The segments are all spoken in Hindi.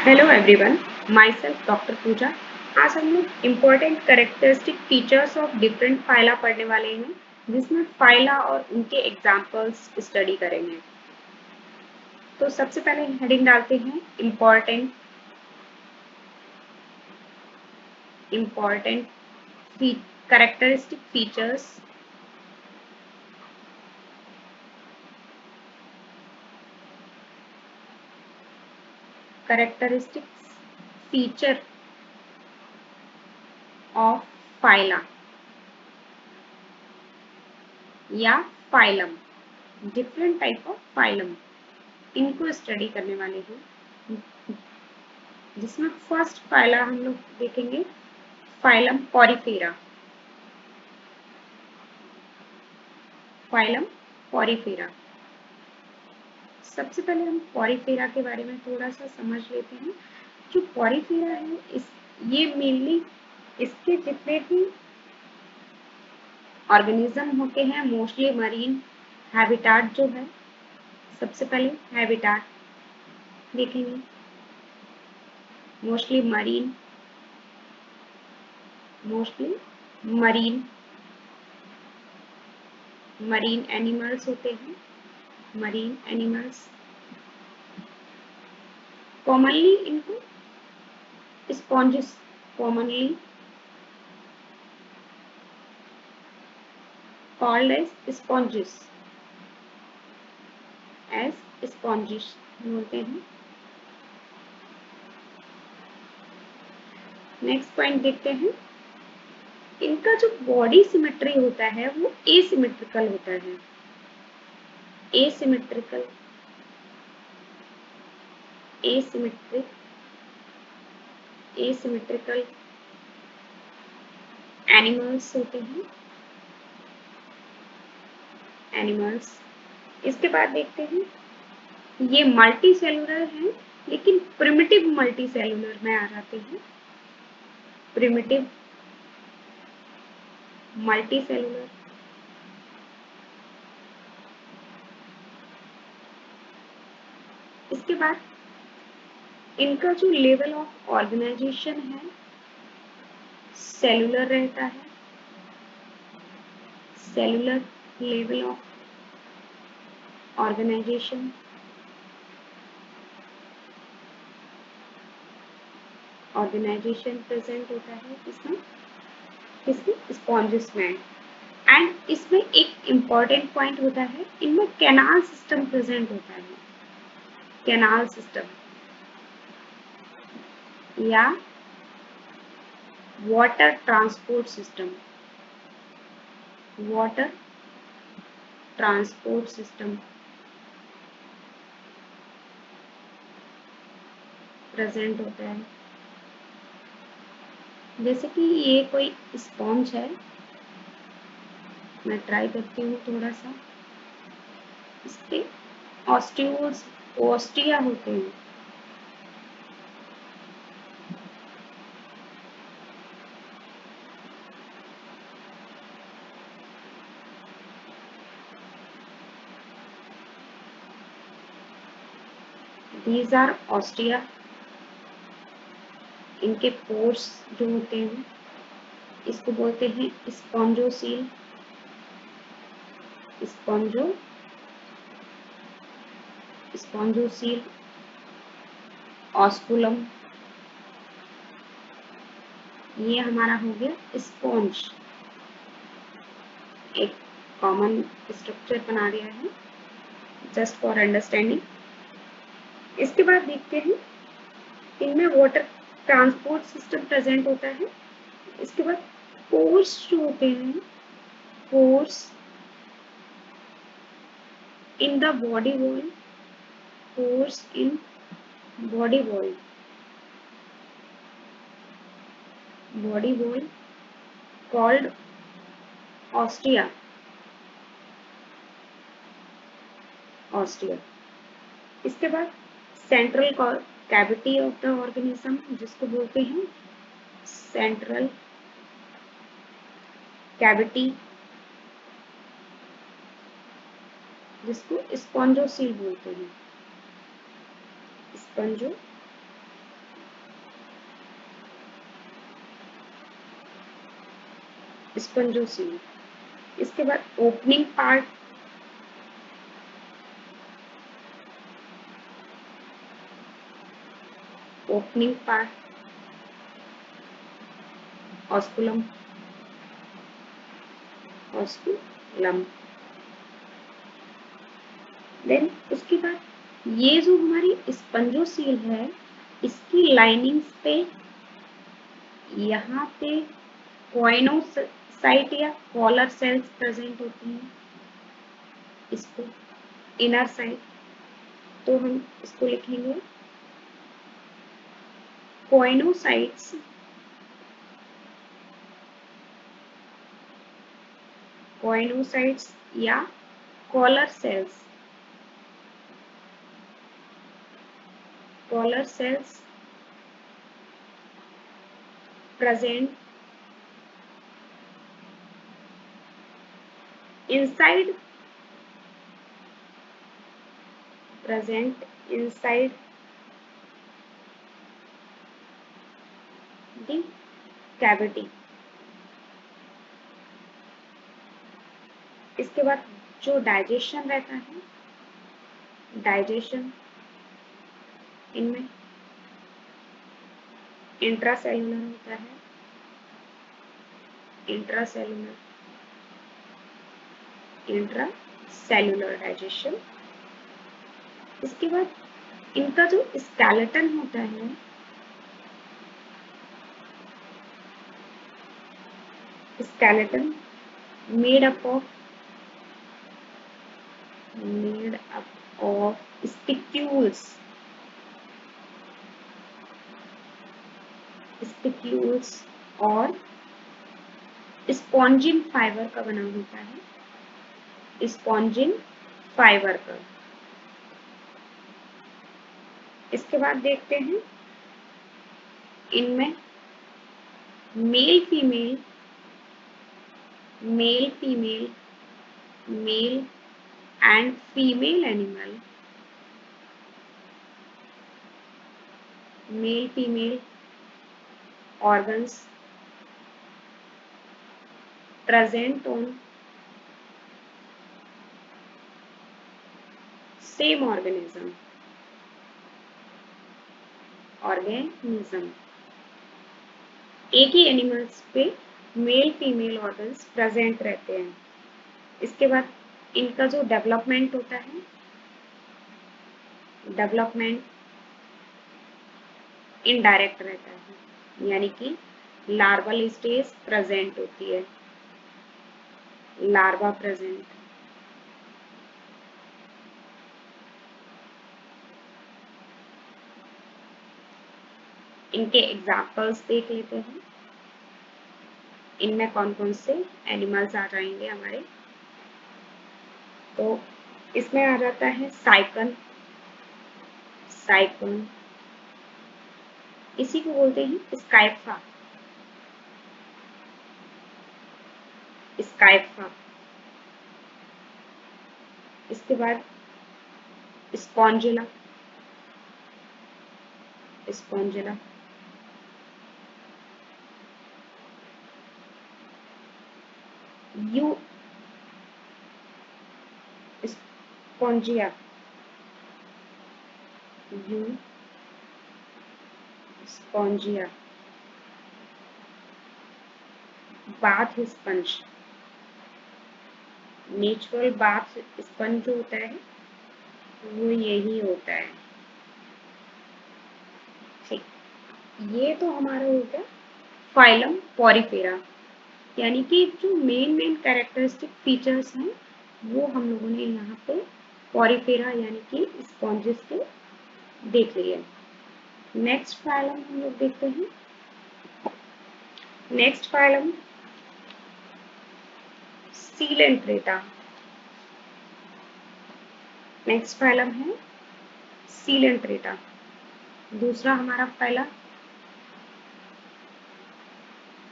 Hello everyone, myself doctor Pooja. आज हम लोग important characteristic features of different phyla पढ़ने वाले हैं, जिसमें फाइला और उनके एग्जाम्पल्स स्टडी करेंगे। तो सबसे पहले हेडिंग डालते हैं important characteristic features characteristics feature of phyla या phylum, different type of phylum, इनको स्टडी करने वाले हैं। जिसमें फर्स्ट फाइला हम लोग देखेंगे फाइलम पॉरीफेरा। फाइलम पॉरीफेरा, सबसे पहले हम पॉरीफेरा के बारे में थोड़ा सा समझ लेते हैं। जो पॉरीफेरा है ये मेनली इसके जितने भी ऑर्गेनिज्म होते हैं मोस्टली मरीन हैबिटाट जो है। सबसे पहले हैबिटाट देखेंगे, मोस्टली मरीन मरीन एनिमल्स होते हैं। मरीन एनिमल्स कॉमनली इनको sponges commonly called as sponges बोलते हैं। नेक्स्ट पॉइंट देखते हैं, इनका जो बॉडी सिमेट्री होता है वो एसिमेट्रिकल होता है। एसिमेट्रिकल एसिमेट्रिकल एनिमल्स होते हैं। एनिमल्स, इसके बाद देखते हैं, ये मल्टी सेलुलर है लेकिन प्रिमिटिव मल्टी सेलुलर में आ जाते हैं। प्रिमिटिव मल्टी सेलुलर, इसके बाद इनका जो लेवल ऑफ ऑर्गेनाइजेशन है सेलुलर रहता है। Cellular level of organization, present होता है इसमें, स्पॉन्जेस में। एंड इसमें एक इम्पॉर्टेंट पॉइंट होता है, इनमें कैनाल सिस्टम प्रेजेंट होता है। कैनाल सिस्टम या water transport system, water transport system present होता है। जैसे कि ये कोई स्पॉन्ज है, मैं ट्राई करती हूँ थोड़ा सा। इसके ऑस्टिया होते हैं। These are ostia. इनके पोर्स जो होते हैं इसको बोलते हैं स्पॉन्जोसील। स्पॉन्जोसील, ऑस्कुलम, ये हमारा हो गया स्पॉन्ज। एक कॉमन स्ट्रक्चर बना दिया है जस्ट फॉर अंडरस्टैंडिंग। इसके बाद देखते हैं, इनमें वाटर ट्रांसपोर्ट सिस्टम प्रेजेंट होता है। इसके बाद पोर्स जो होते हैं, pores in the body wall, pores in body wall, called ostia. इसके बाद central cavity of the organism जिसको बोलते हैं सेंट्रल कैविटी, जिसको स्पॉन्जोसील बोलते हैं। स्पंजोसील। इसके बाद opening part, opening part osculum, osculum. Then उसके बाद ये जो हमारी स्पंजोसील है, इसकी लाइनिंग्स पे यहाँ पे कॉइनोसाइट या कॉलर सेल्स प्रेजेंट होती हैं। इसको इनर साइड, तो हम इसको लिखेंगे कॉइनोसाइट्स, कॉइनोसाइट्स या collar cells, collar cells present inside, present inside the cavity। इसके बाद जो डाइजेशन रहता है, डाइजेशन इनमें इंट्रासेलुलर होता है, इंट्रासेलुलर, इंट्रासेलुलर डाइजेशन। इसके बाद इनका जो स्केलेटन होता है, skeleton made up of spicules, spicules और स्पॉन्जिन फाइबर का बना होता है, स्पॉन्जिन फाइबर का। इसके बाद देखते हैं इनमें male female, male female, male and female animal, male female organs present on same organism, organism। एक ही एनिमल्स पे मेल फीमेल ऑर्गन्स प्रेजेंट रहते हैं। इसके बाद इनका जो डेवलपमेंट होता है, डेवलपमेंट इनडायरेक्ट रहता है, यानी कि लार्वल स्टेज प्रेजेंट होती है, लार्वा प्रेजेंट। इनके एग्जाम्पल्स देख लेते हैं, इनमें कौन कौन से एनिमल्स आ जाएंगे हमारे। तो इसमें आ जाता है साइकन, साइकन, इसी को बोलते हैं स्काइफा, स्काइफा। इसके बाद Spongilla, Spongilla. You Spongia, you Spongia. Bath sponge, natural bath sponge जो होता है वो यही होता है। ठीक, ये तो हमारा हो गया फाइलम पॉरीफेरा, यानी कि जो मेन मेन कैरेक्टरिस्टिक फीचर्स हैं वो हम लोगों ने यहाँ पे पॉरीफेरा यानी कि स्पॉन्जेस के देख लिए। नेक्स्ट फाइलम हम लोग देखते हैं, next phylum Coelenterata, next phylum है सीलेंट्रेटा। दूसरा हमारा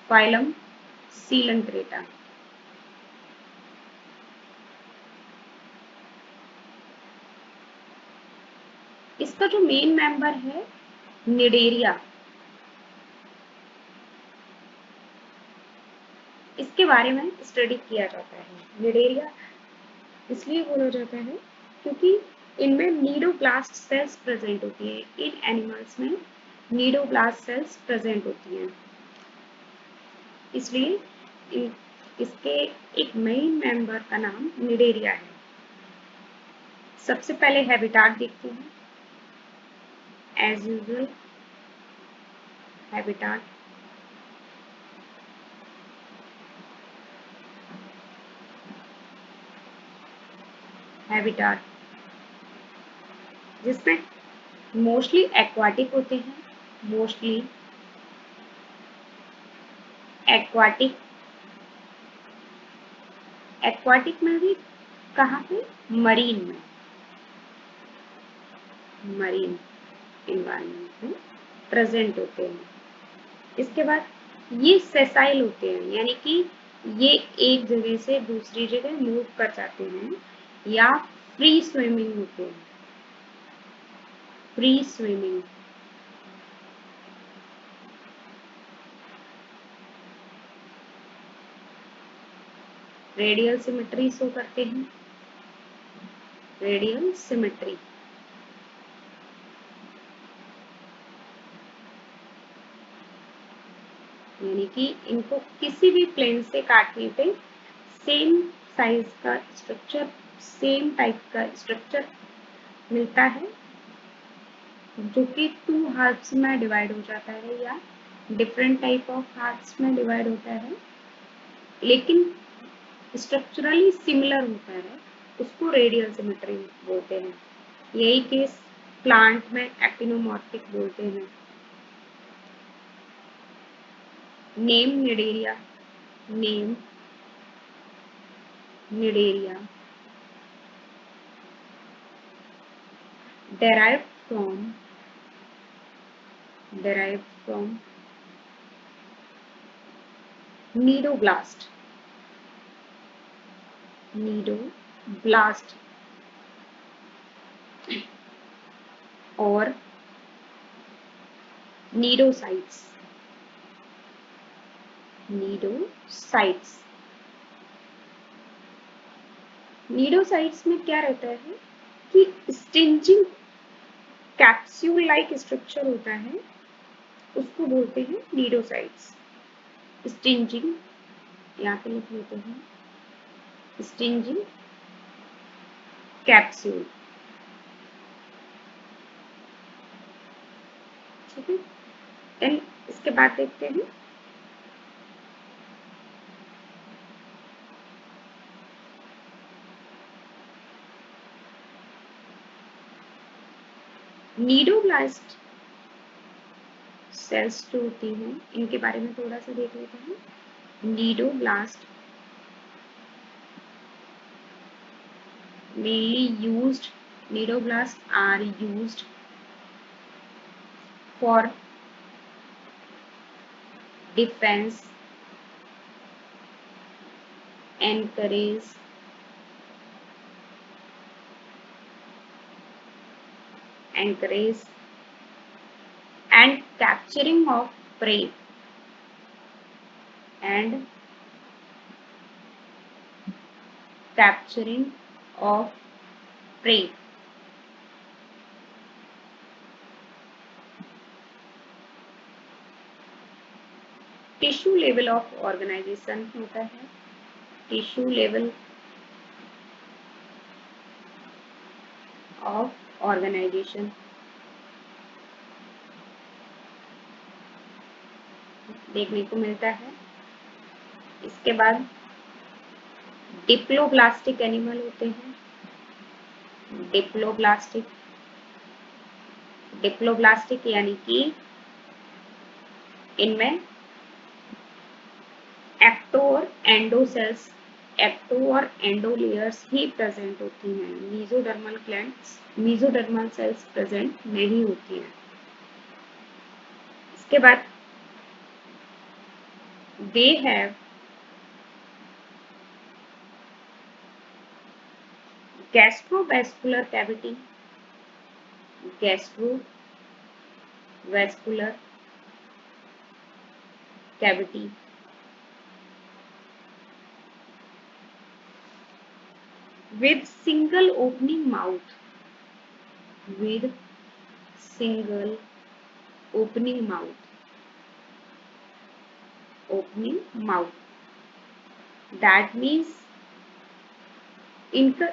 फाइलम सीलेंट्रेटा। इसका जो मेन मेंबर है निडेरिया, इसके बारे में स्टडी किया जाता है। निडेरिया इसलिए बोला जाता है क्योंकि इनमें नीडोब्लास्ट सेल्स प्रेजेंट होती है। इन एनिमल्स में नीडोब्लास्ट सेल्स प्रेजेंट होती हैं, इसलिए इसके एक मेन मेंबर का नाम निडेरिया है। सबसे पहले हैबिटाट देखते हैं। एज यूजुअल हैबिटाट, हैबिटाट जिसमें मोस्टली एक्वाटिक होते हैं, मोस्टली एक्वाटिक। एक्वाटिक में भी कहाँ पे? मरीन में, मरीन एनवायरनमेंट में प्रेजेंट होते हैं। इसके बाद ये सेसाइल होते हैं, यानी कि ये एक जगह से दूसरी जगह मूव कर जाते हैं, या फ्री स्विमिंग होते हैं, free swimming. Radial symmetry show करते हैं, रेडियल सिमेट्री। यानी कि इनको किसी भी प्लेन से काटने पे सेम साइज का स्ट्रक्चर, सेम टाइप का स्ट्रक्चर मिलता है, जो कि 2 हार्ट्स में डिवाइड हो जाता है या डिफरेंट टाइप ऑफ हार्ट्स में डिवाइड होता है, लेकिन स्ट्रक्चरली सिमिलर होता है, उसको रेडियल सिमेट्री बोलते हैं। यही केस प्लांट में एक्टिनोमॉर्फिक बोलते हैं। Name Cnidaria, name Cnidaria derived from nidoblast, nidoblast और nidocytes, nidocytes। nidocytes में क्या रहता है कि स्टिंजिंग कैप्सूल लाइक स्ट्रक्चर होता है, उसको बोलते हैं nidocytes। स्टिंजिंग यहाँ पे लिख लेते हैं, स्टिंजिंग कैप्सूल। ठीक है, देन इसके बाद देखते हैं नीडोब्लास्ट सेल्स जो होती हैं, इनके बारे में थोड़ा सा देख लेते हैं। Cnidoblast mainly used, nidoblasts are used for defense, encourage, and capturing of prey, and capturing of prey। Tissue level of organization होता है, टिश्यू लेवल ऑफ ऑर्गेनाइजेशन देखने को मिलता है। इसके बाद डिप्लोब्लास्टिक एनिमल होते हैं, डिप्लोब्लास्टिक, डिप्लोब्लास्टिक यानी कि इनमें एक्टो और एंडो सेल्स, एक्टो और एंडो लेयर्स ही प्रेजेंट होती हैं, mesodermal glands, mesodermal cells present नहीं होती हैं। इसके बाद they have gastrovascular cavity, gastrovascular cavity with single opening mouth, with single opening mouth, that means इनका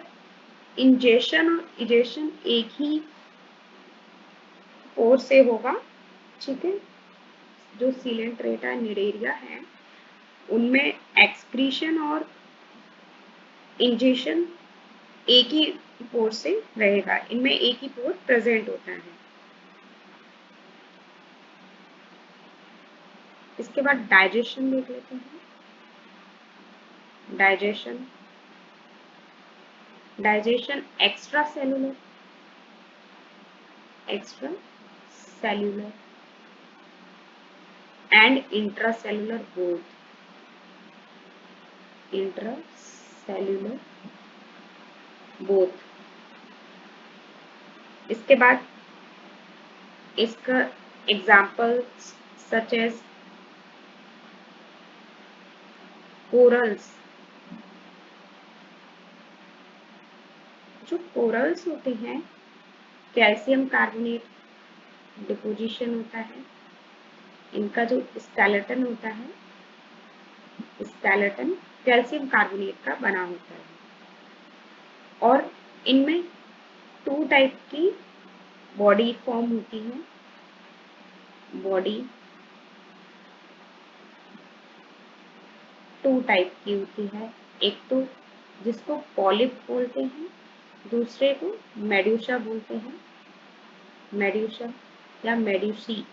इंजेशन और इजेशन एक ही पोर से होगा, ठीक है। जो सीलेंट्रेटा निडेरिया है उनमें एक्सक्रीशन और इंजेशन एक ही पोर से रहेगा, इनमें एक ही पोर प्रेजेंट होता है। इसके बाद डाइजेशन देख लेते हैं। Digestion extra cellular and intracellular both. इसके बाद इसका एग्जाम्पल सच एज कोरल्स। जो कोरल्स होते हैं, कैल्शियम कार्बोनेट डिपोजिशन होता है, इनका जो स्केलेटन होता है, स्केलेटन कैल्शियम कार्बोनेट का बना होता है। और इनमें 2 टाइप की बॉडी फॉर्म होती है। बॉडी 2 टाइप की होती है, एक तो जिसको पॉलिप बोलते हैं, दूसरे को मेड्यूसा बोलते हैं, मेड्यूसा या मेड्यूसी।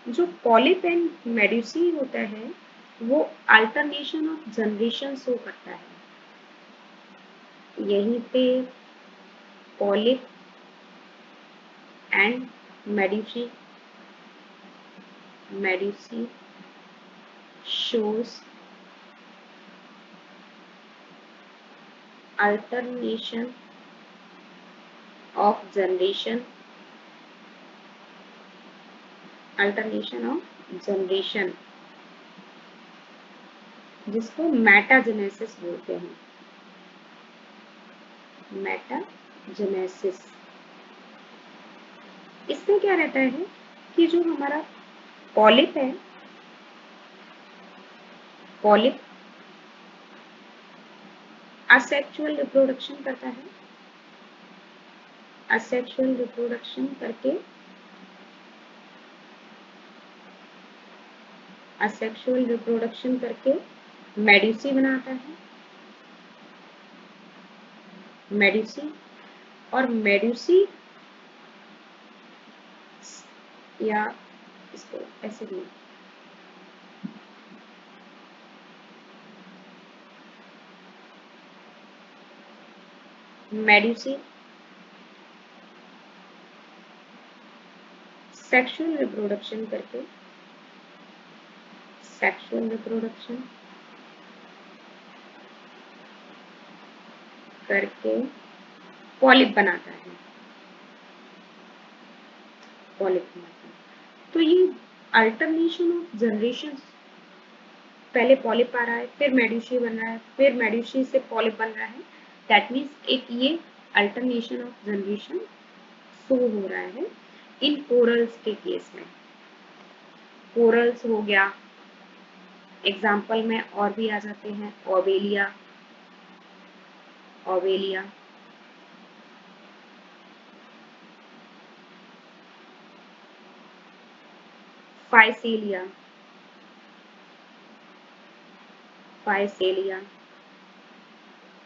जो पॉलिप एंड मेड्यूसी होता है वो अल्टरनेशन ऑफ जनरेशन शो करता है। यहीं पे polyp and medusae shows alternation of generation जिसको मेटाजेनेसिस बोलते हैं। मेटाजेनेसिस इसमें क्या रहता है कि जो हमारा पॉलिप है, पॉलिप असेक्सुअल रिप्रोडक्शन करता है। असेक्सुअल रिप्रोडक्शन करके मेड्यूसी बनाता है। मेड्यूसी और मेड्यूसी या इसको ऐसे भी मेड्यूसी सेक्सुअल रिप्रोडक्शन करके पॉलिप बनाता है। तो ये अल्टरनेशन ऑफ जनरेशन, पहले पॉलिप आ रहा है, फिर मेड्यूसी बन रहा है, फिर मेड्यूसी से पॉलिप बन रहा है। दैट मीन्स एक ये अल्टरनेशन ऑफ जनरेशन शो हो रहा है इन कोरल्स के केस में। कोरल्स हो गया, एग्जाम्पल में और भी आ जाते हैं, ओवेलिया,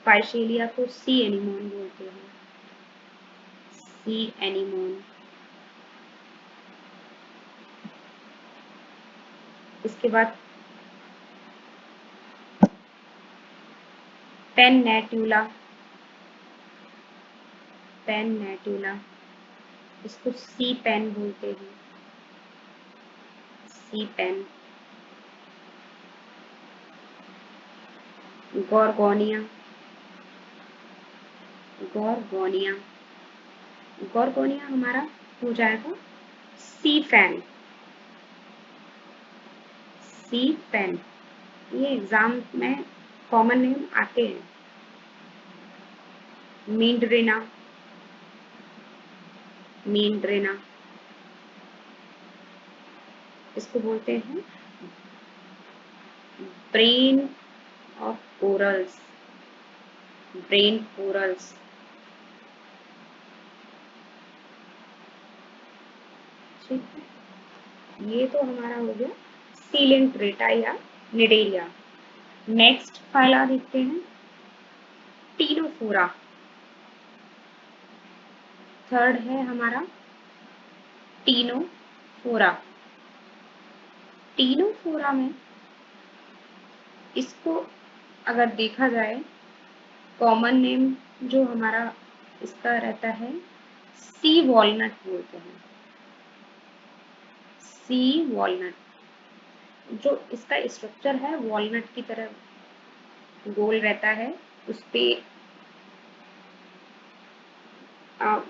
फाइसेलिया को सी एनिमोन बोलते हैं, सी एनिमोन। इसके बाद पेन नेटुला, इसको सी पेन बोलते हैं, सी पेन। गॉर्गोनिया हमारा हो जाएगा सी पेन। ये एग्जाम में कॉमन नेम आते हैं। मींड्रेना, मींड्रेना, इसको बोलते हैं brain of corals, brain corals. ठीक है, ये तो हमारा हो गया सीलेंट्रेटा या निडेरिया। नेक्स्ट फाइला देखते हैं टीनोफोरा। थर्ड है हमारा टीनोफोरा। टीनोफोरा में इसको अगर देखा जाए, कॉमन नेम जो हमारा इसका रहता है सी वॉलनट बोलते हैं, सी वॉलनट। जो इसका स्ट्रक्चर है वॉलनट की तरह गोल रहता है, उस पे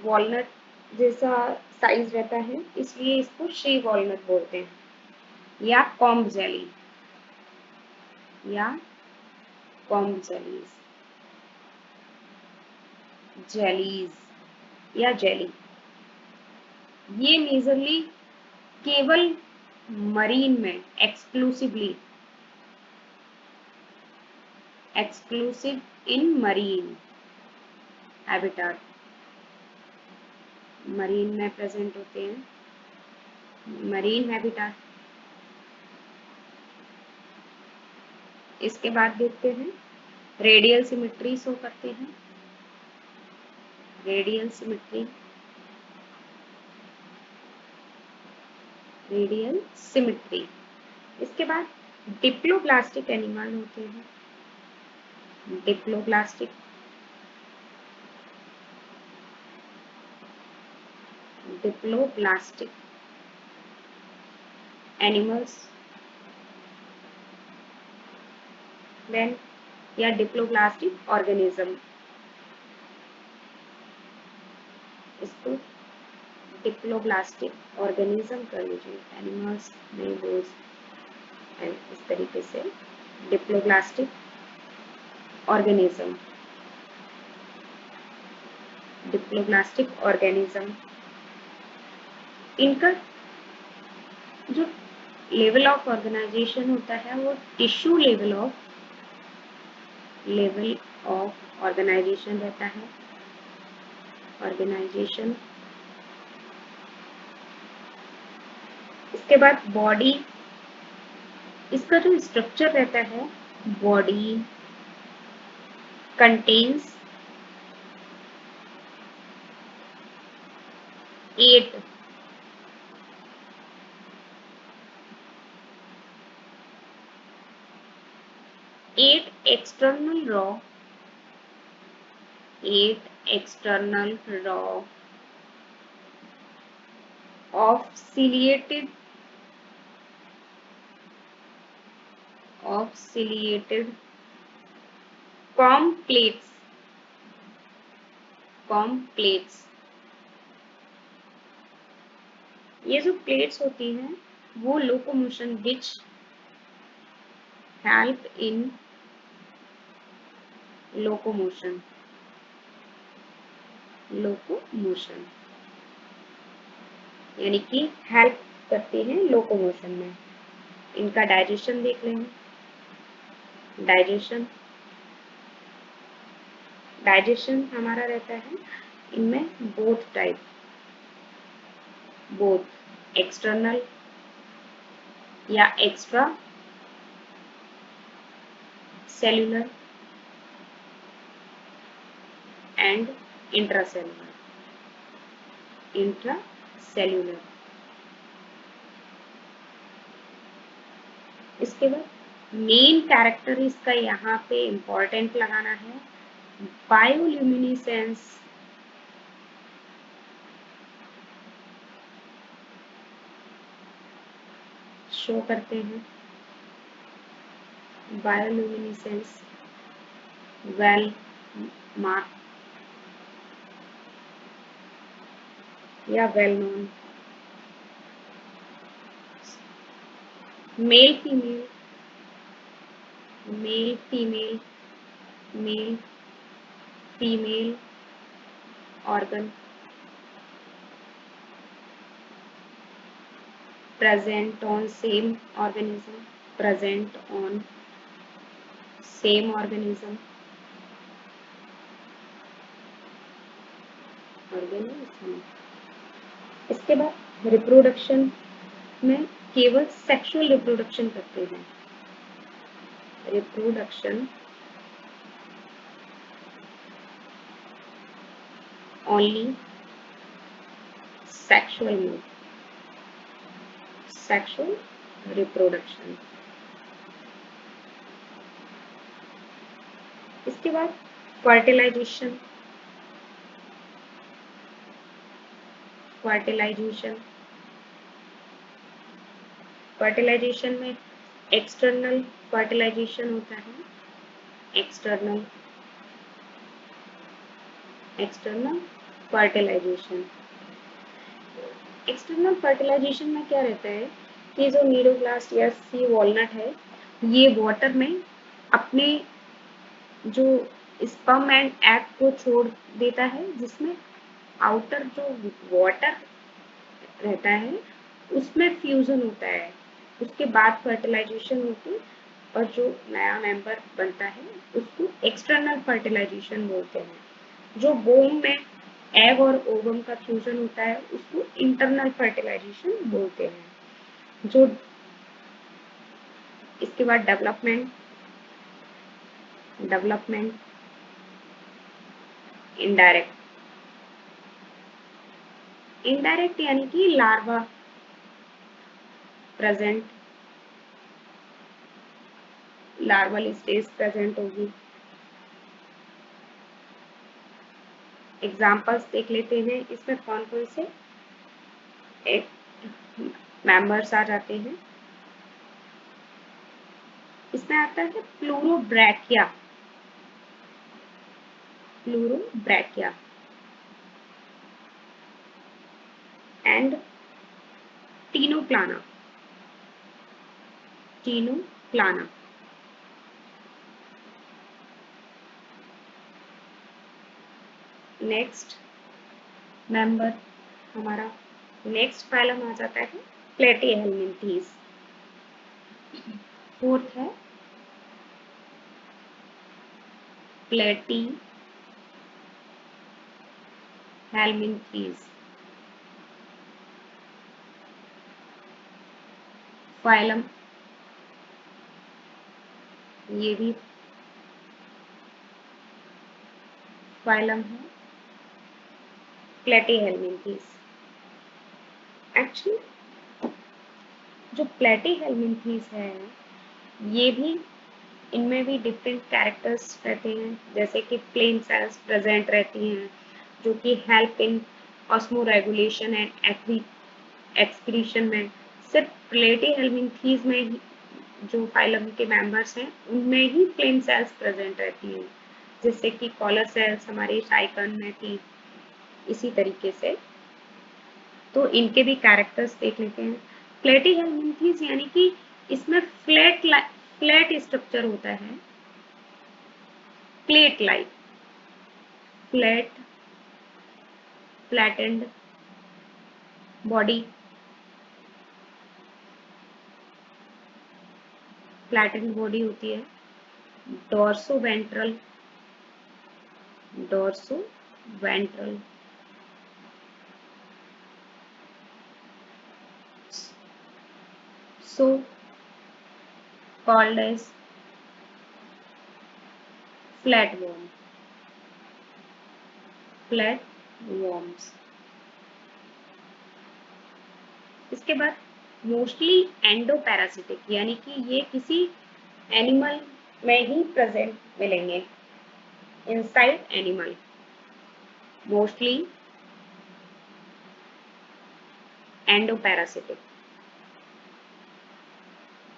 वॉलनट जैसा साइज रहता है, इसलिए इसको शी वॉलनट बोलते हैं। या कॉम्ब जेली, या कॉम्ब जेलीज, जेलीज या जेली। ये मेजरली केवल मरीन में exclusive in marine habitat, marine में प्रेजेंट होते हैं, मरीन हैबिटाट। इसके बाद देखते हैं रेडियल सिमेट्री शो करते हैं, रेडियल सिमेट्री, रेडियल सिमेट्री। इसके बाद डिप्लोब्लास्टिक एनिमल होते हैं, डिप्लोब्लास्टिक, डिप्लोब्लास्टिक एनिमल्स, देन या डिप्लोब्लास्टिक ऑर्गेनिज्म। इसको डिप्लोब्लास्टिक ऑर्गेनिज्म कर लीजिए, एनिमल्स नहीं बोल, इस तरीके से डिप्लोब्लास्टिक ऑर्गेनिज्म, डिप्लोब्लास्टिक ऑर्गेनिज्म। इनका जो लेवल ऑफ ऑर्गेनाइजेशन होता है वो टिश्यू लेवल ऑफ ऑर्गेनाइजेशन रहता है, ऑर्गेनाइजेशन। इसके बाद बॉडी, इसका जो स्ट्रक्चर रहता है, body contains 8 external raw, 8 external raw of ciliated comb plates। ये जो प्लेट्स होती हैं वो locomotion, which help in locomotion, locomotion यानी कि हेल्प करती हैं लोकोमोशन में। इनका डाइजेशन देख लेंगे, डाइजेशन, डाइजेशन हमारा रहता है इनमें बोथ टाइप, बोथ एक्सटर्नल या extra cellular and intracellular, intracellular. इसके बाद मेन कैरेक्टर इसका यहाँ पे इंपॉर्टेंट लगाना है, बायोल्यूमिनेसेंस, शो करते हैं, बायोल्यूमिनेसेंस वेल मार्क या well known. Male female, male female, male female organ present on same organism, present on same organism, organism। इसके बाद रिप्रोडक्शन में केवल सेक्सुअल रिप्रोडक्शन करते हैं, reproduction only sexual mode, sexual reproduction. इसके बाद फर्टिलाइजेशन, फर्टिलाइजेशन, फर्टिलाइजेशन में एक्सटर्नल फर्टिलाइजेशन होता है, external, external fertilization. External fertilization में क्या रहता है कि जो नीडोब्लास्ट या सी वॉलनट है, ये वाटर में अपने जो स्पर्म एंड एग को छोड़ देता है, जिसमें आउटर जो वाटर रहता है उसमें फ्यूजन होता है, उसके बाद फर्टिलाइजेशन होती और जो नया मेंबर बनता है उसको एक्सटर्नल फर्टिलाइजेशन बोलते हैं। जो बोम में एग और ओवम का फ्यूजन होता है उसको इंटरनल फर्टिलाइजेशन बोलते हैं। जो इसके बाद डेवलपमेंट, डेवलपमेंट इनडायरेक्ट, इनडायरेक्ट यानी कि larva present, larval stage present होगी। एग्जाम्पल्स देख लेते हैं, इसमें कौन कौन से एक मेंबर्स आ जाते हैं। इसमें आता है pleurobrachia, pleurobrachia and ctenoplana, ctenoplana. Next member हमारा, नेक्स्ट फाइलम आ जाता है प्लेटीहेल्मिन्थीज। फोर्थ है प्लेटीहेल्मिन्थीज। फाइलम, ये भी फाइलम है प्लेटीहेल्मिन्थीज। एक्चुअली जो प्लेटीहेल्मिन्थीज है, ये भी, इनमें भी डिफरेंट कैरेक्टर्स रहते हैं, जैसे कि फ्लेम सेल्स प्रेजेंट रहती हैं जो कि help in osmo regulation and excretion में। सिर्फ प्लेटीहेल्मिन्थीज में ही जो फाइलम के मेंबर्स हैं उनमें ही फ्लेम सेल्स प्रेजेंट रहती हैं, जैसे कि कॉलर सेल्स हमारे साइकन में थी, इसी तरीके से। तो इनके भी कैरेक्टर्स देख लेते हैं। प्लेटीहेल्मिन्थीज यानी कि इसमें फ्लैट स्ट्रक्चर होता है, plate like, flattened body, flattened body होती है। Dorso ventral, dorso ventral, so called as flatworm, flatworms। इसके बाद मोस्टली एंडोपैरासिटिक, यानी कि ये किसी एनिमल में ही प्रेजेंट मिलेंगे, इनसाइड एनिमल, मोस्टली एंडोपैरासिटिक,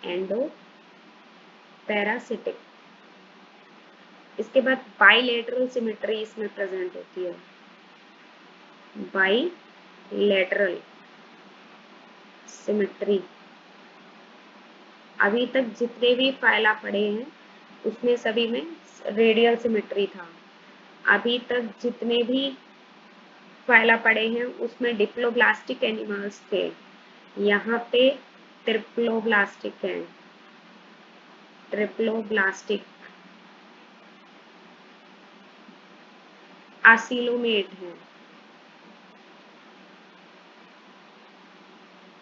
एंडोपैरासिटिक। इसके बाद बाइलेटरल सिमेट्री इसमें प्रेजेंट होती है, बाइलेटरल सिमेट्री। अभी तक जितने भी फाइला पढ़े हैं उसमें सभी में रेडियल सिमेट्री था। अभी तक जितने भी फाइला पढ़े हैं उसमें डिप्लोब्लास्टिक एनिमल्स थे, यहाँ पे ट्रिप्लोब्लास्टिक है, ट्रिप्लोब्लास्टिक। आसिलोमेट है,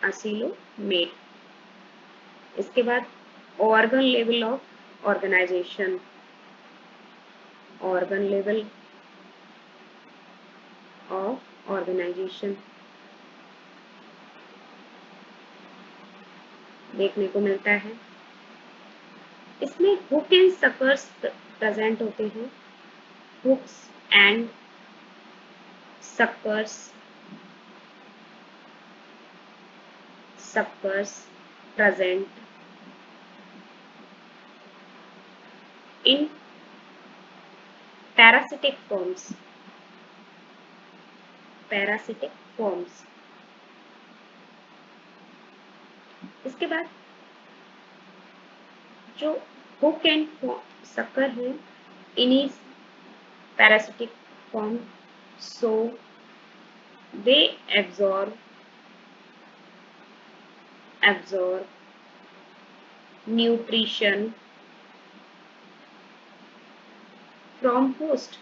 आसिलोमेट। इसके बाद organ level of organisation, organ level of organization देखने को मिलता है। इसमें हुक एंड सकर्स प्रेजेंट होते हैं, hooks and suckers, suckers present in parasitic forms, parasitic forms। इसके बाद जो हुक एंड सकर है इन is parasitic form, so they absorb nutrition from host,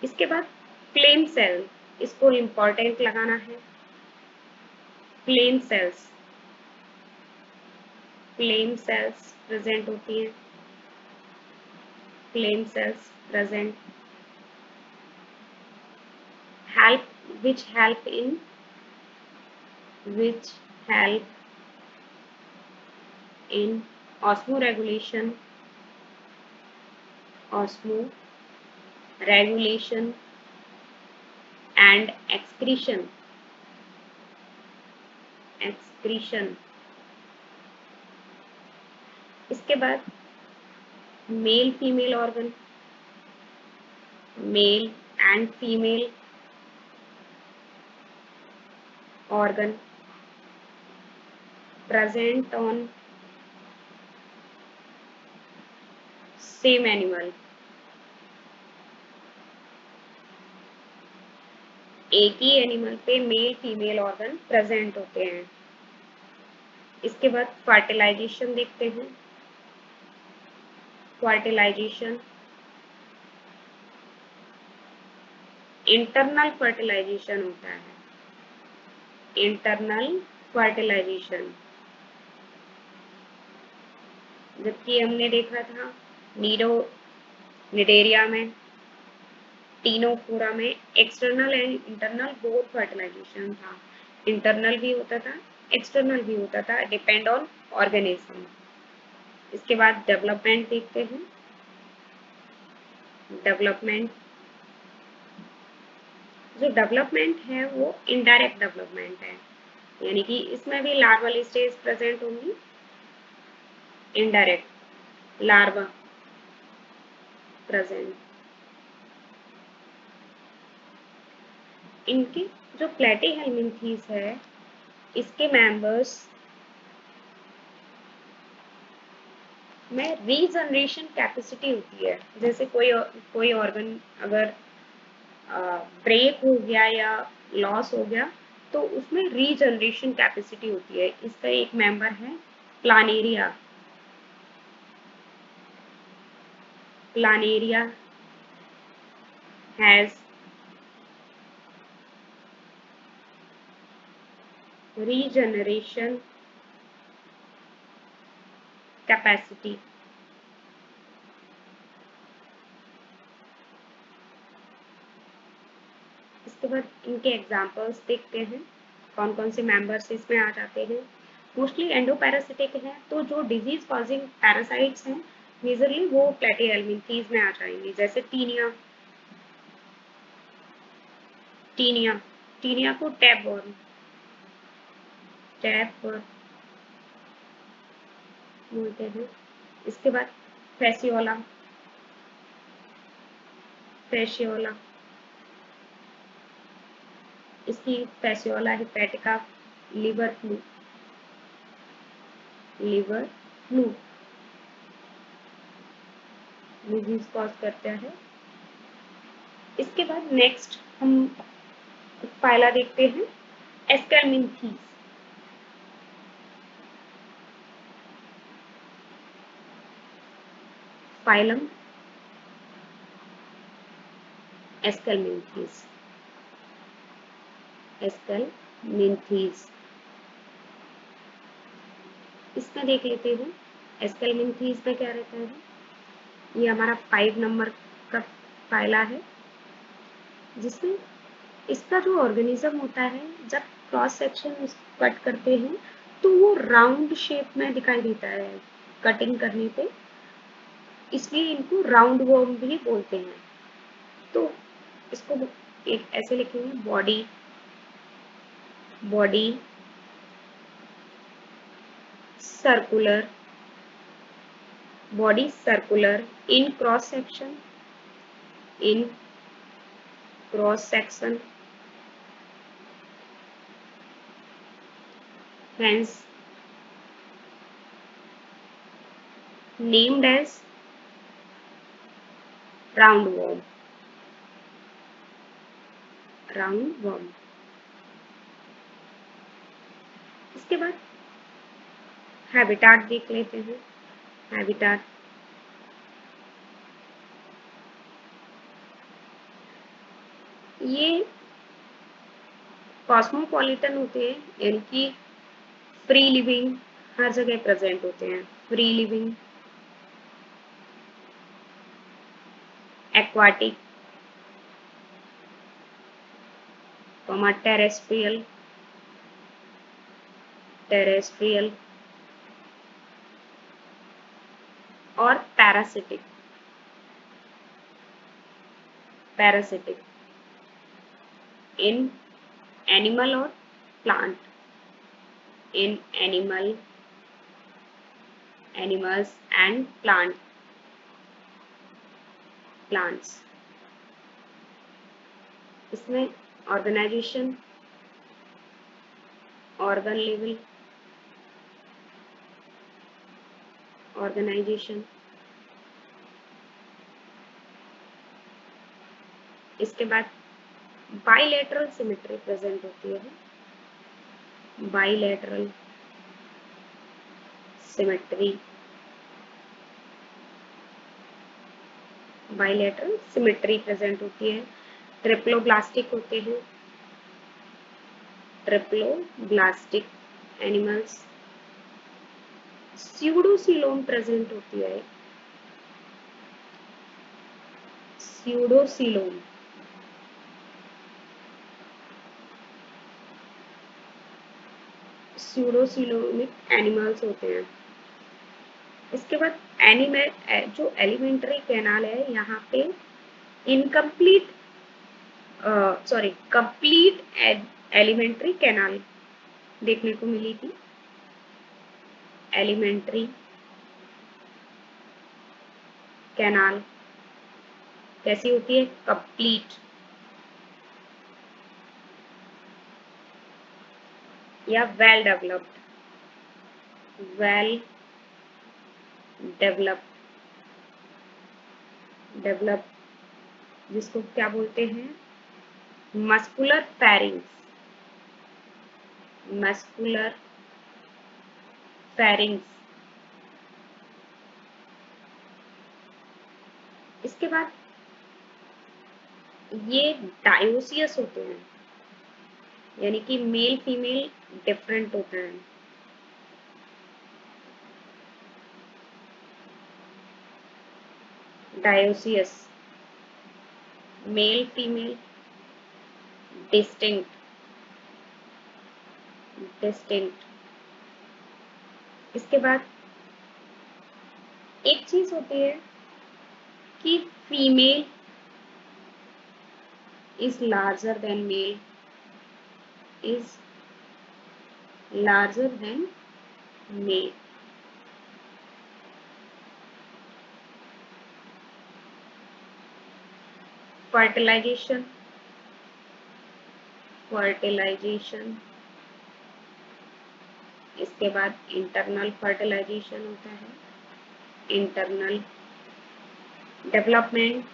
इसके बाद फ्लेम सेल, इसको इंपॉर्टेंट लगाना है। फ्लेम सेल्स प्रेजेंट होती हैं, flame cells present, which help in osmoregulation and excretion। इसके बाद male female organ, male and female organ present on same animal, एक ही एनिमल पे मेल फीमेल ऑर्गन प्रेजेंट होते हैं। इसके बाद फर्टिलाइजेशन देखते हैं। फर्टिलाइजेशन, इंटरनल फर्टिलाइजेशन होता है, इंटरनल फर्टिलाइजेशन। जबकि हमने देखा था निडेरिया में, टीनोफोरा में external and internal both fertilization था, इंटरनल भी होता था एक्सटर्नल भी होता था, डिपेंड ऑन ऑर्गेनिज्म। इसके बाद डेवलपमेंट देखते हैं। डेवलपमेंट, जो डेवलपमेंट है वो इनडायरेक्ट डेवलपमेंट है, यानी कि इसमें भी लार्वल स्टेज प्रेजेंट होंगी, इनडायरेक्ट लार्वा प्रेजेंट। इनकी जो प्लेटीहेल्मिन्थीज है, इसके मेंबर्स में रीजनरेशन कैपेसिटी होती है। जैसे कोई ऑर्गन अगर ब्रेक हो गया या लॉस हो गया तो उसमें रीजनरेशन कैपेसिटी होती है। इसका एक मेंबर है Planaria. Planaria has regeneration capacity. इसके बाद इनके एग्जांपल्स देखते हैं, कौन कौन से मेंबर्स इसमें आ जाते हैं। मोस्टली एंडोपैरासिटिक है, तो जो डिजीज कॉजिंग पैरासाइट्स हैं मेजरली वो प्लेटीहेल्मिन्थीज में आ जाएंगे। जैसे टीनिया, टीनिया को टैपवर्म बोलते हैं। इसके बाद फैसियोला, इसकी Fasciola hepatica, liver fluke, disease cause करता है। इसके बाद नेक्स्ट हम फाइला देखते हैं, एस्केलमिंथीज। फाइलम एस्केलमिंथीज, एस्केलमिंथीज। इसमें देख लेते हैं एस्केलमिंथीज में क्या रहता है। ये हमारा 5 नंबर का फाइला है, जिसमें इसका जो ऑर्गेनिज्म होता है, जब क्रॉस सेक्शन कट करते हैं तो वो राउंड शेप में दिखाई देता है कटिंग करने पे, इसलिए इनको राउंड वर्म भी बोलते हैं। तो इसको एक ऐसे लिखेंगे, body circular, body circular in cross section, in cross section, hence named as roundworm, roundworm। इसके बाद हैबिटाट देख लेते हैं। हैबिटाट, ये कॉस्मोपॉलिटन होते हैं, यानी कि फ्री लिविंग, हर जगह प्रेजेंट होते हैं। Free living, aquatic, terrestrial, terrestrial और पैरासिटिक, पैरासिटिक इन एनिमल और plant, in animal, animals and plants. इसमें ऑर्गेनाइजेशन, ऑर्गन लेवल, ऑर्गेनाइजेशन। इसके बाद बाइलेटरल सिमेट्री प्रेजेंट होती है, bilateral symmetry, bilateral symmetry present होती है। ट्रिप्लोब्लास्टिक होते हैं, ट्रिप्लोब्लास्टिक एनिमल्स। स्यूडोसीलोम प्रेजेंट होती है, स्यूडोसीलोम, स्यूडोसीलोमिक एनिमल्स होते हैं। इसके बाद जो एलिमेंट्री कैनाल है, यहाँ पे इनकम्प्लीट कंप्लीट एलिमेंट्री कैनाल देखने को मिली थी। एलिमेंट्री कैनाल कैसी होती है, कंप्लीट या वेल डेवलप्ड, वेल डेवलप, जिसको क्या बोलते हैं, मस्कुलर फेरिंग्स, मस्कुलर फेरिंग्स। इसके बाद ये डायोसियस होते हैं, यानी कि मेल फीमेल डिफरेंट होते हैं। Dioecious, male female distinct, distinct. इसके बाद एक चीज होती है कि female is larger than male, is larger than male. Fertilisation, fertilisation. इसके बाद इंटरनल फर्टिलाइजेशन होता है, internal development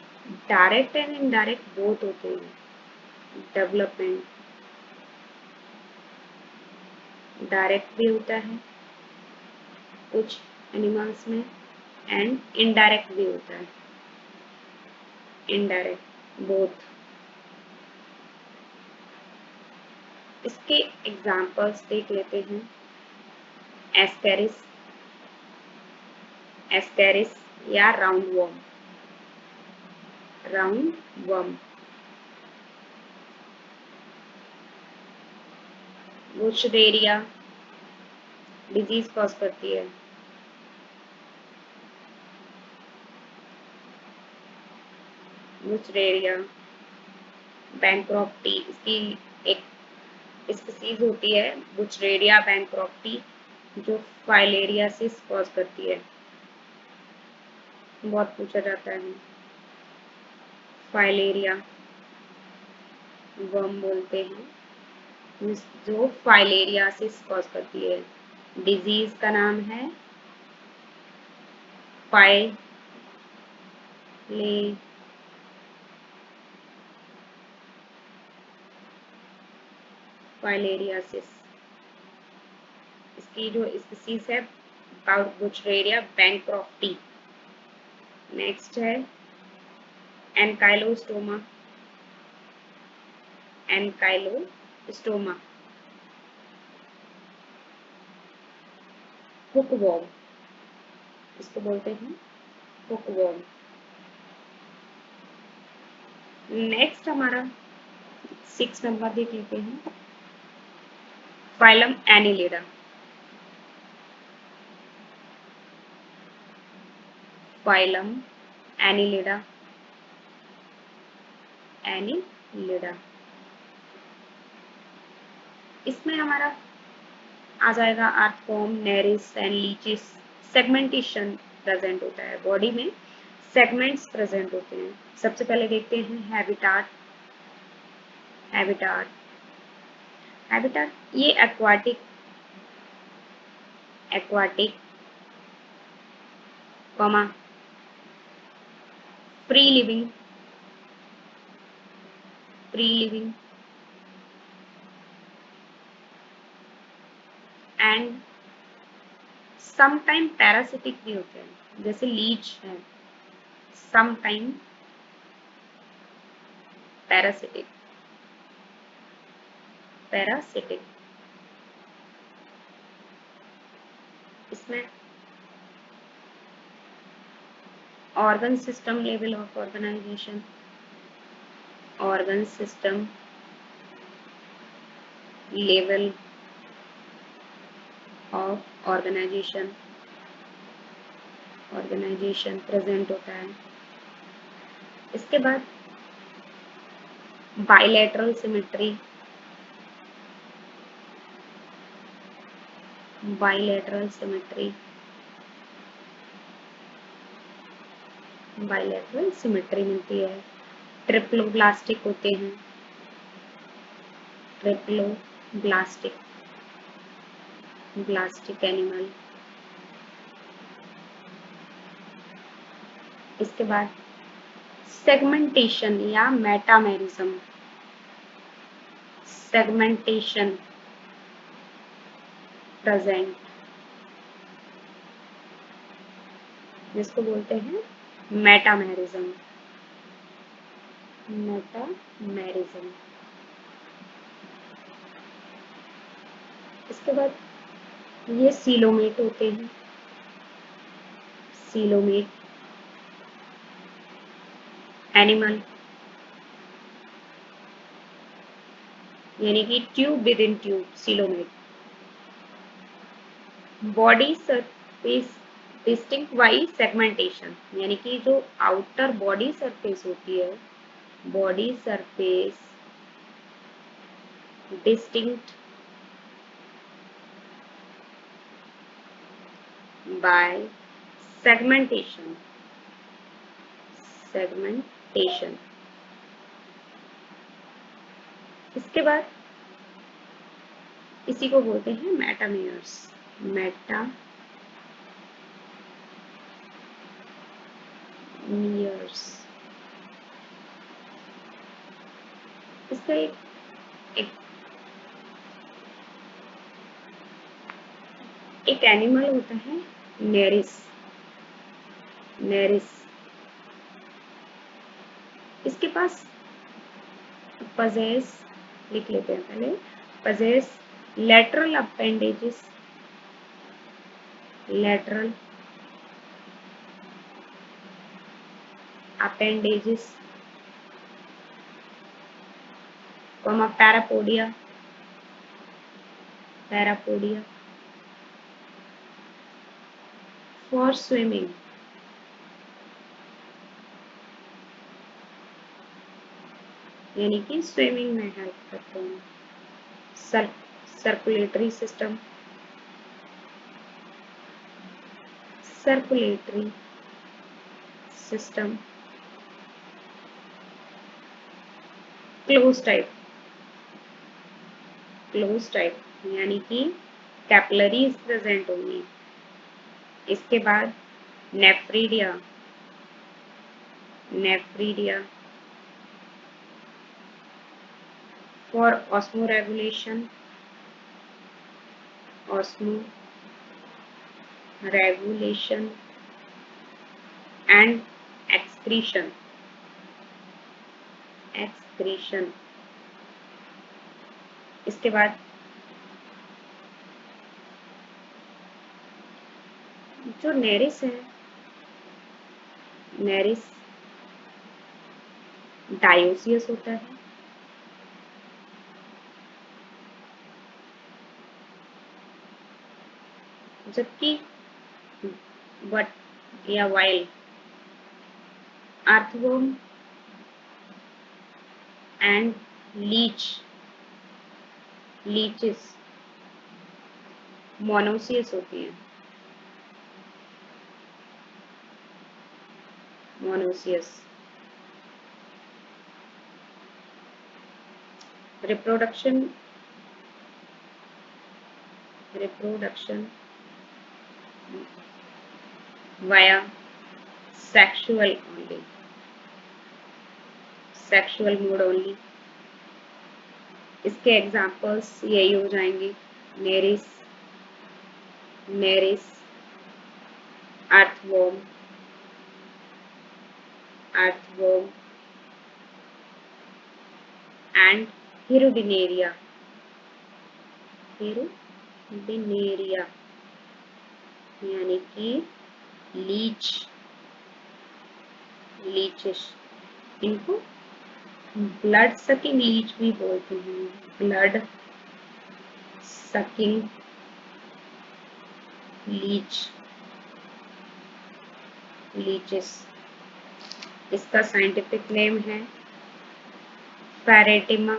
direct and indirect both होते हैं। डेवलपमेंट डायरेक्ट भी होता है कुछ एनिमल्स में एंड इनडायरेक्ट भी होता है, इनडायरेक्ट बोथ। इसके एग्जाम्पल्स देख लेते हैं। एस्केरिस, एस्केरिस या round worm, round worm. Wuchereria disease cause करती है। वुशरेरिया, बैंक्रॉप्टी इसकी एक स्पीसीज होती है, वुशरेरिया बैंक्रॉप्टी, जो फाइलेरियासिस कॉज करती है। बहुत पूछा जाता है। फाइलेरिया वर्म बोलते हैं जो फाइलेरियासिस कॉज करती है। डिजीज का नाम है फाइलेरियासिस। इसकी जो स्पीसीज है वुशरेरिया बैंक्रॉप्टी। नेक्स्ट है एनकाइलोस्टोमा, एनकाइलोस्टोमा। हुकवॉर्म इसको बोलते हैं, हुकवॉर्म। नेक्स्ट हमारा 6 नंबर देख लेते हैं। Phylum annelida, phylum annelida, annelida. इसमें हमारा आ जाएगा earthworm, nereis and leeches. Segmentation present होता है, बॉडी में सेगमेंट्स प्रेजेंट होते हैं। सबसे पहले देखते हैं हैबिटाट। हैबिटाट, हैबिटाट ये aquatic, aquatic comma free living, free living and sometime parasitic भी होते हैं, जैसे लीच है, समटाइम पैरासिटिक, पैरासिटिक। इसमें organ system level of organisation, organ system level of organisation, organisation present होता है। इसके बाद bilateral symmetry, bilateral symmetry, bilateral symmetry मिलती है। ट्रिप्लोब्लास्टिक होते हैं, ट्रिप्लोब्लास्टिक, ब्लास्टिक एनिमल। इसके बाद सेगमेंटेशन या मेटामेरिज्म, सेगमेंटेशन प्रेजेंट, जिसको बोलते हैं मेटामेरिज्म, मेटामेरिज्म। इसके बाद ये सीलोमेट होते हैं, सीलोमेट एनिमल, यानी कि tube within tube, coelomate. Body surface distinct by segmentation, यानी कि जो आउटर बॉडी सरफेस होती है, body surface distinct by segmentation, segmentation. इसके बाद इसी को बोलते हैं मेटामेयर्स, ईयर्स। इसका एक एक एनिमल होता है नेरिस। नेरिस इसके पास पजेस, लिख लेते हैं पहले, possess lateral appendages, lateral appendages, parapodia, parapodia for swimming, यानी कि स्विमिंग में हेल्प करते हैं। Circulatory system, circulatory system close type, close type यानी कि कैपिलरीज प्रेजेंट होंगी। इसके बाद nephridia, nephridia for osmo regulation, osmo regulation and excretion, excretion. इसके बाद जो नेरिस है, नेरिस डायोसियस होता है, जबकि बट या while earthworm and leech, leeches monoecious होती हैं, monoecious. Reproduction, reproduction via sexual only, sexual mode only. इसके एग्जाम्पल्स यही हो जाएंगे, Nereis, Nereis, earthworm, earthworm and Hirudinaria, Hirudinaria यानी कि लीच, लीचेस। इनको ब्लड सकिंग लीच भी बोलते हैं, ब्लड सकिंग लीच, लीचेस। इसका साइंटिफिक नेम है पैरेटिमा,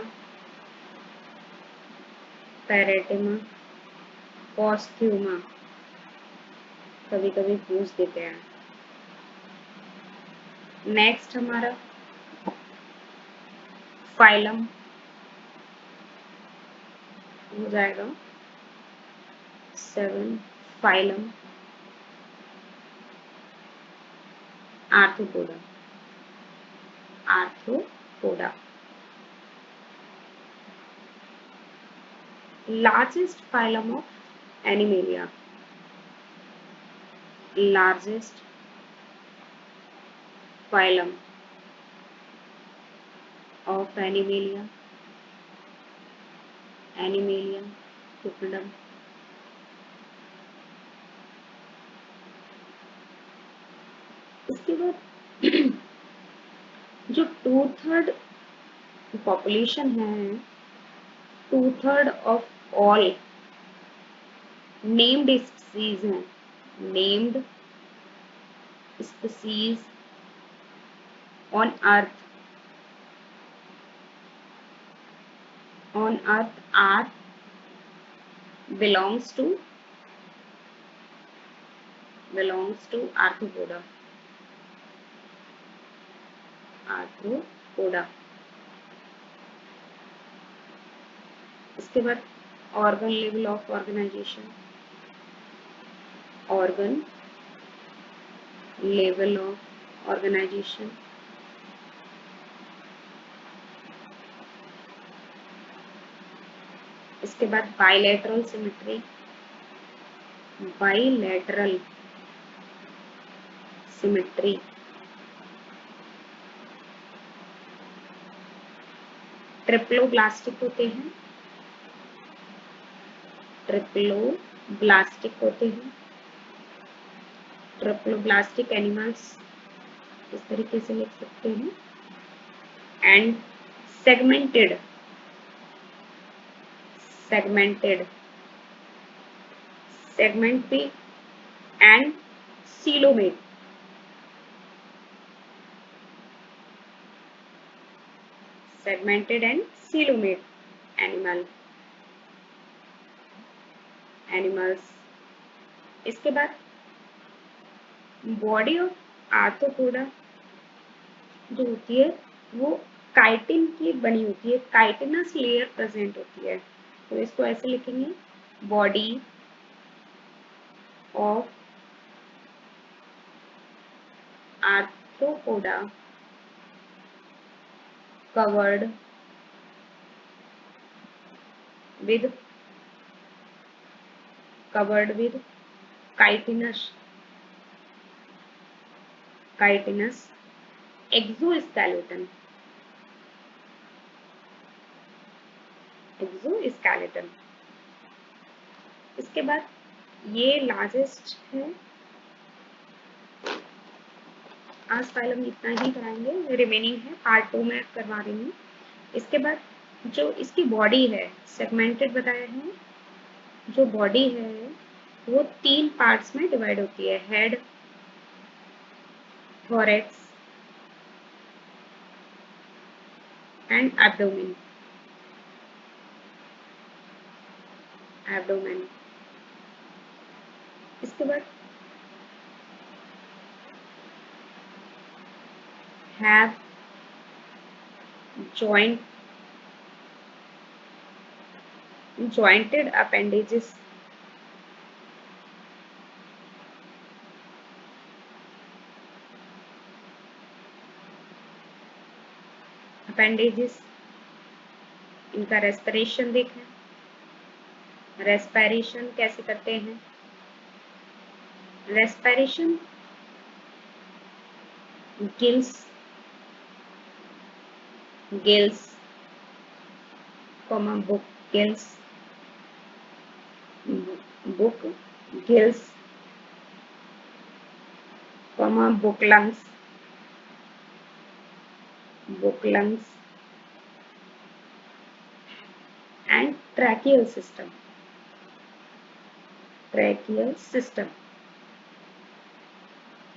पैरेटिमा पोस्ट्यूमा, कभी कभी पूछ देते हैं। नेक्स्ट हमारा फाइलम हो जाएगा 7, phylum Arthropoda, Arthropoda. Largest phylum of Animalia, largest phylum of Animalia, Animalia कुकुलम। इसके बाद जो 2/3 पॉपुलेशन है, 2/3 ऑफ ऑल नेम्ड स्पीसीज हैं, named species on earth, on earth are belongs to arthropoda, arthropoda। इसके बाद organ level of organisation, organ level of organisation, इसके बाद bilateral symmetry, bilateral symmetry, triploblastic होते हैं, ट्रिप्लोब्लास्टिक होते हैं, ट्रिप्लोब्लास्टिक एनिमल्स इस तरीके से लिख सकते हैं, एंड सेगमेंटेड, सेगमेंटेड, सेगमेंट भी, and coelomate, segmented and coelomate animals। इसके बाद बॉडी ऑफ आर्थ्रोपोडा जो होती है वो काइटिन की बनी होती है, काइटिनस लेयर प्रेजेंट होती है, तो इसको ऐसे लिखेंगे, body of arthropoda covered with chitinous exoskeleton, इसके बाद ये लार्जेस्ट है, आज फाइलम इतना ही कराएंगे, रिमेनिंग है पार्ट 2 में करवा रही हूँ। इसके बाद जो इसकी बॉडी है सेगमेंटेड बताया है, जो बॉडी है वो 3 पार्ट्स में डिवाइड होती है, हेड, थोरैक्स एंड एब्डोमेन, इसके बाद have jointed appendages, इनका रेस्पिरेशन देखें, रेस्पिरेशन कैसे करते हैं, respiration gills, book gills, book lungs and tracheal system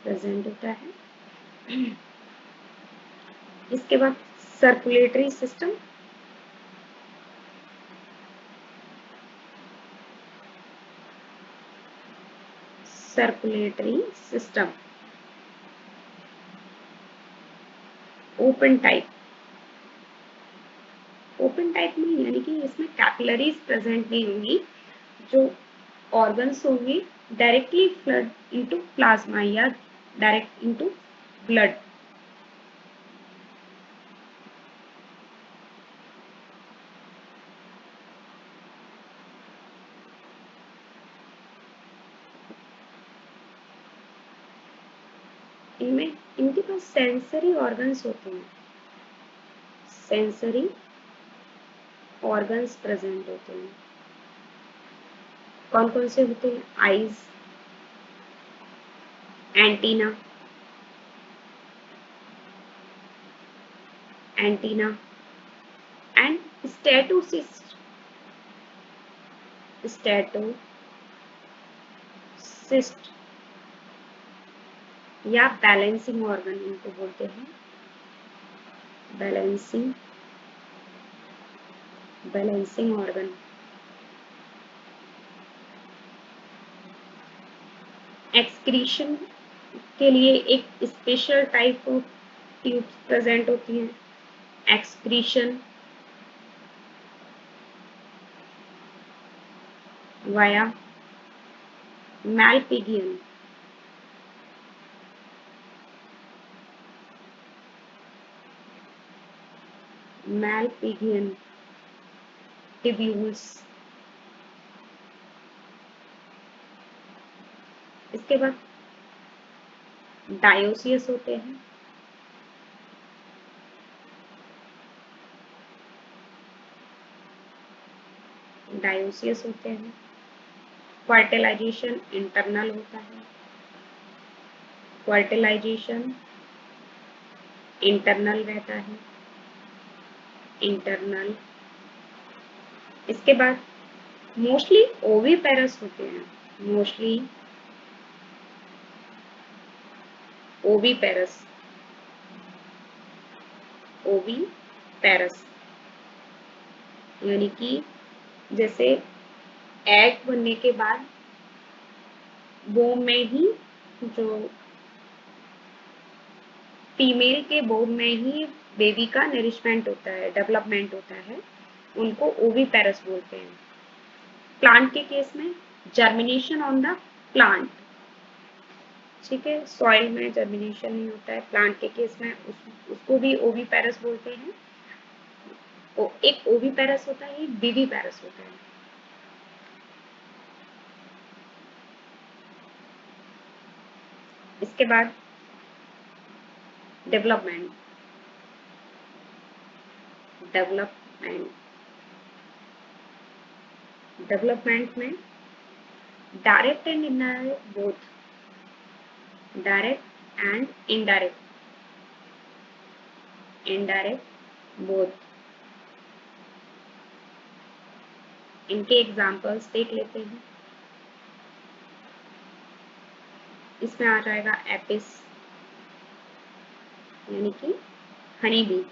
present होता है। इसके बाद सर्कुलेटरी सिस्टम, ओपन टाइप में, यानी कि इसमें कैपिलरीज प्रेजेंट नहीं होंगी, जो ऑर्गन्स होंगे डायरेक्टली फ्लड इनटू प्लाज्मा या डायरेक्ट इनटू ब्लड। इनमें इनके पास सेंसरी ऑर्गन्स होते हैं, सेंसरी ऑर्गन्स प्रेजेंट होते हैं, कौन कौन से होते हैं, आईज, एंटीना एंड स्टैटोसिस्ट या बैलेंसिंग ऑर्गन इनको बोलते हैं, बैलेंसिंग ऑर्गन। एक्सक्रीशन के लिए एक special type of tubes present होती हैं, एक्सक्रीशन वाया मैलपिगियन, मैलपिघियन टिब्यूल्स। इसके बाद डायोसियस होते हैं, डायोसियस होते हैं। फर्टिलाइजेशन इंटरनल होता है, फर्टिलाइजेशन इंटरनल रहता है, इंटरनल। इसके बाद मोस्टली ओवीपेरस होते हैं, मोस्टली ओवीपेरस, ओवीपेरस यानी कि जैसे एग बनने के बाद वोम में ही, जो फीमेल के वोम में ही बेबी का नरिशमेंट होता है, डेवलपमेंट होता है, उनको ओवीपेरस बोलते हैं। प्लांट के केस में जर्मिनेशन ऑन द प्लांट, ठीक है, सॉइल में जर्मिनेशन नहीं होता है। प्लांट के केस में उसको भी ओवीपेरस बोलते हैं। एक ओवीपेरस होता है, एक विविपेरस होता है। इसके बाद डेवलपमेंट, डेवलपमेंट डेवलपमेंट में direct and indirect both, direct and indirect, indirect both. इनके एग्जांपल्स देख लेते हैं। इसमें आ जाएगा एपिस यानी कि हनी बी,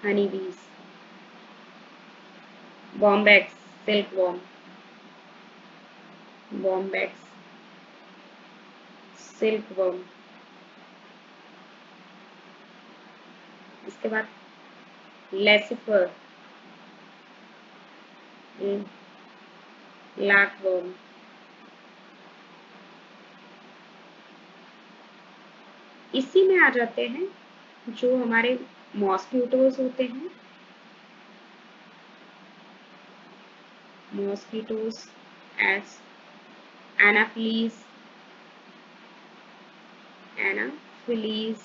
हनी बीज। Bombax silk worm, Bombax silk worm. इसके बाद लेसिफर, लैक वर्म। इसी में आ जाते हैं जो हमारे मॉस्किटोज होते हैं, mosquitoes as Anopheles, Anopheles,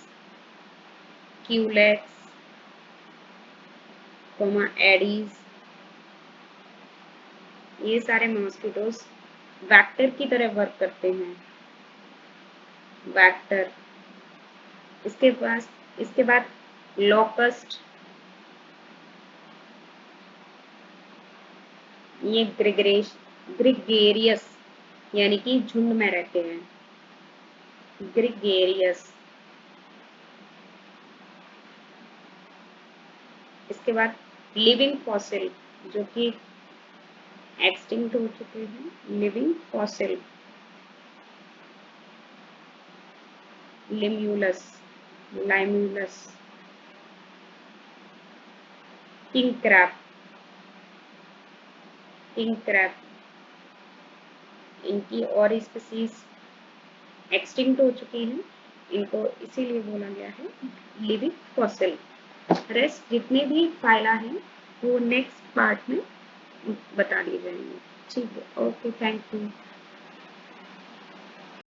Culex, Aedes. ये सारे मॉस्किटोज वेक्टर की तरह वर्क करते हैं, वेक्टर। इसके बाद लोकस्ट, ये ग्रिगेरियस यानी कि झुंड में रहते हैं, ग्रिगेरियस। इसके बाद लिविंग फॉसिल जो कि एक्सटिंक्ट हो चुके हैं, living fossil, Limulus, Limulus, king crab, king crab. इनकी और स्पीसीज एक्सटिंक्ट हो चुकी हैं, इनको इसीलिए बोला गया है लिविंग फॉसिल। रेस्ट जितने भी फाइला हैं वो नेक्स्ट पार्ट में बता दिए जाएंगे। ठीक है, ओके, थैंक यू।